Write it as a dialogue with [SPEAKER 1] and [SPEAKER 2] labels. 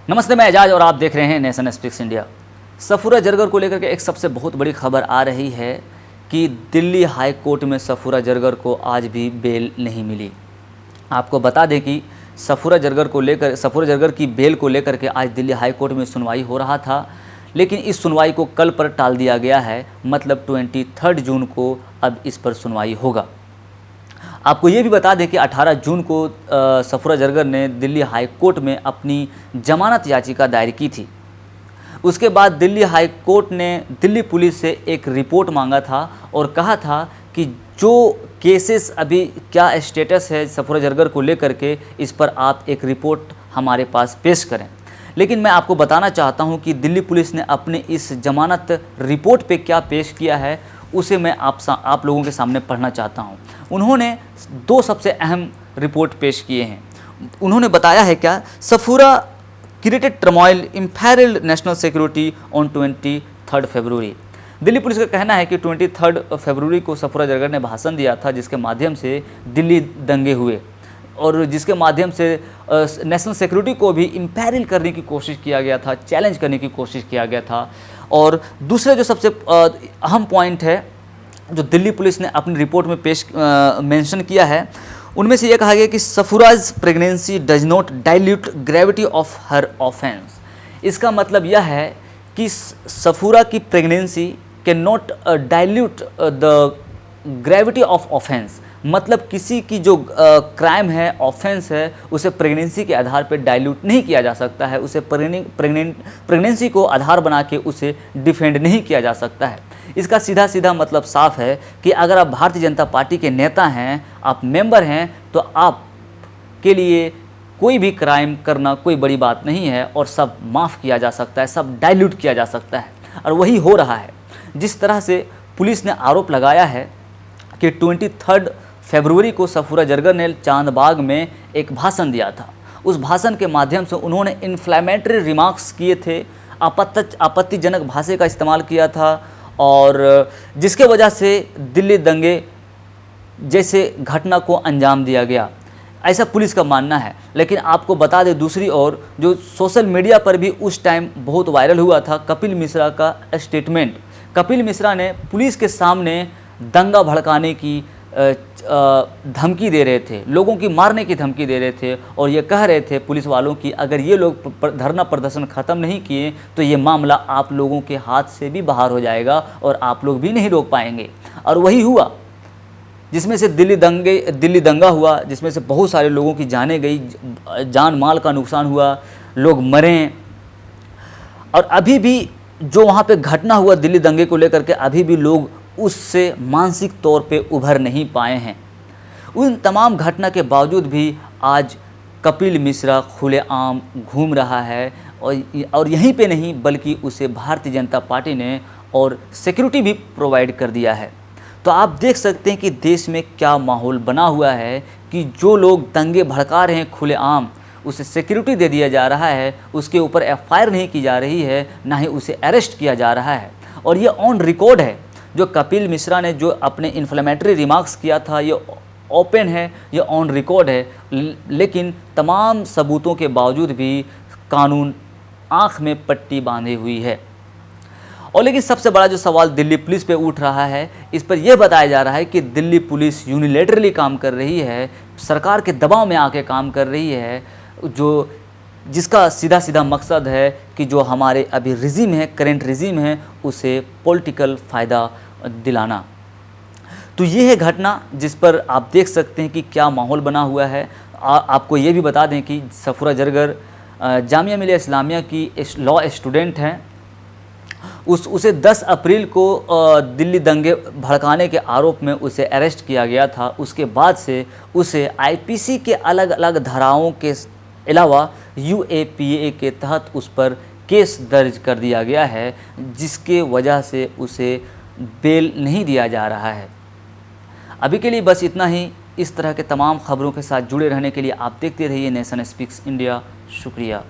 [SPEAKER 1] नमस्ते, मैं एजाज और आप देख रहे हैं nation speaks India. Safura Zargar को लेकर के एक सबसे बहुत बड़ी खबर आ रही है कि दिल्ली हाई कोर्ट में सफूरा जरगर को आज भी बेल नहीं मिली। आपको बता दें कि सफूरा जरगर की बेल को लेकर के आज दिल्ली हाई कोर्ट में सुनवाई हो रहा था, लेकिन इस सुनवाई को कल पर टाल दिया गया है। मतलब 23 जून को अब इस पर सुनवाई होगा। आपको ये भी बता दें कि 18 जून को सफूरा जरगर ने दिल्ली हाई कोर्ट में अपनी जमानत याचिका दायर की थी। उसके बाद दिल्ली हाई कोर्ट ने दिल्ली पुलिस से एक रिपोर्ट मांगा था और कहा था कि जो केसेस अभी क्या स्टेटस है सफूरा जरगर को लेकर के, इस पर आप एक रिपोर्ट हमारे पास पेश करें। लेकिन मैं आपको बताना चाहता हूं कि दिल्ली पुलिस ने अपने इस जमानत रिपोर्ट पे क्या पेश किया है, उसे मैं आप लोगों के सामने पढ़ना चाहता हूं। उन्होंने दो सबसे अहम रिपोर्ट पेश किए हैं। उन्होंने बताया है क्या, Safoora created turmoil imperilled national security on 23 February. Delhi police का कहना है कि 23 फरवरी को सफूरा जरगर ने भाषण दिया था, जिसके माध्यम से दिल्ली दंगे हुए और जिसके माध्यम से नेशनल सिक्योरिटी को भी इम्पेरिल करने की कोशिश किया गया था, चैलेंज करने की कोशिश किया गया था। और दूसरा जो सबसे अहम पॉइंट है जो दिल्ली पुलिस ने अपनी रिपोर्ट में मेंशन किया है, उनमें से यह कहा गया कि Safoora's pregnancy does not dilute gravity of her offence. इसका मतलब यह है कि सफूरा की pregnancy can not dilute the gravity of offence. मतलब किसी की जो क्राइम है, ऑफेंस है, उसे प्रेगनेंसी के आधार पर डाइल्यूट नहीं किया जा सकता है। उसे प्रेगनेंसी को आधार बना के उसे डिफेंड नहीं किया जा सकता है। इसका सीधा सीधा मतलब साफ है कि अगर आप भारतीय जनता पार्टी के नेता हैं, आप मेंबर हैं, तो आप के लिए कोई भी क्राइम करना कोई बड़ी बात नहीं है और सब माफ़ किया जा सकता है, सब डाइल्यूट किया जा सकता है। और वही हो रहा है। जिस तरह से पुलिस ने आरोप लगाया है कि 23 फरवरी को सफूरा जरगर ने चांदबाग में एक भाषण दिया था। उस भाषण के माध्यम से उन्होंने इन्फ्लेमेटरी रिमार्क्स किए थे, आपत्तिजनक भाषा का इस्तेमाल किया था, और जिसके वजह से दिल्ली दंगे जैसे घटना को अंजाम दिया गया, ऐसा पुलिस का मानना है। लेकिन आपको बता दें, दूसरी ओर जो सोशल मीडिया पर भी उस टाइम बहुत वायरल हुआ था कपिल मिश्रा का स्टेटमेंट। कपिल मिश्रा ने पुलिस के सामने दंगा भड़काने की धमकी दे रहे थे, लोगों की मारने की धमकी दे रहे थे, और ये कह रहे थे पुलिस वालों की अगर ये लोग धरना प्रदर्शन ख़त्म नहीं किए तो ये मामला आप लोगों के हाथ से भी बाहर हो जाएगा और आप लोग भी नहीं रोक पाएंगे। और वही हुआ, जिसमें से दिल्ली दंगा हुआ, जिसमें से बहुत सारे लोगों की जानें गई, जान माल का नुकसान हुआ, लोग मरे। और अभी भी जो वहाँ पे घटना हुआ दिल्ली दंगे को लेकर के, अभी भी लोग उससे मानसिक तौर पे उभर नहीं पाए हैं। उन तमाम घटना के बावजूद भी आज कपिल मिश्रा खुलेआम घूम रहा है, और यहीं पे नहीं बल्कि उसे भारतीय जनता पार्टी ने और सिक्योरिटी भी प्रोवाइड कर दिया है। तो आप देख सकते हैं कि देश में क्या माहौल बना हुआ है कि जो लोग दंगे भड़का रहे हैं खुलेआम, उसे सिक्योरिटी दे दिया जा रहा है, उसके ऊपर एफआईआर नहीं की जा रही है, ना ही उसे अरेस्ट किया जा रहा है। और ये ऑन रिकॉर्ड है। जो कपिल मिश्रा ने जो अपने इन्फ्लेमेटरी रिमार्क्स किया था, ये ओपन है, ये ऑन रिकॉर्ड है। लेकिन तमाम सबूतों के बावजूद भी कानून आँख में पट्टी बांधे हुई है। और लेकिन सबसे बड़ा जो सवाल दिल्ली पुलिस पे उठ रहा है, इस पर यह बताया जा रहा है कि दिल्ली पुलिस यूनिलेटरली काम कर रही है, सरकार के दबाव में आके काम कर रही है, जिसका सीधा सीधा मकसद है कि जो हमारे अभी रिजीम है, करेंट रिजीम है, उसे पॉलिटिकल फ़ायदा दिलाना। तो ये है घटना जिस पर आप देख सकते हैं कि क्या माहौल बना हुआ है। आपको ये भी बता दें कि सफूरा जरगर जामिया मिलिया इस्लामिया की लॉ स्टूडेंट हैं। उसे 10 अप्रैल को दिल्ली दंगे भड़काने के आरोप में उसे अरेस्ट किया गया था। उसके बाद से उसे आईपीसी के अलग अलग धाराओं के अलावा यूएपीए के तहत उस पर केस दर्ज कर दिया गया है, जिसके वजह से उसे बेल नहीं दिया जा रहा है। अभी के लिए बस इतना ही। इस तरह के तमाम खबरों के साथ जुड़े रहने के लिए आप देखते रहिए नेशन स्पीक्स इंडिया। शुक्रिया।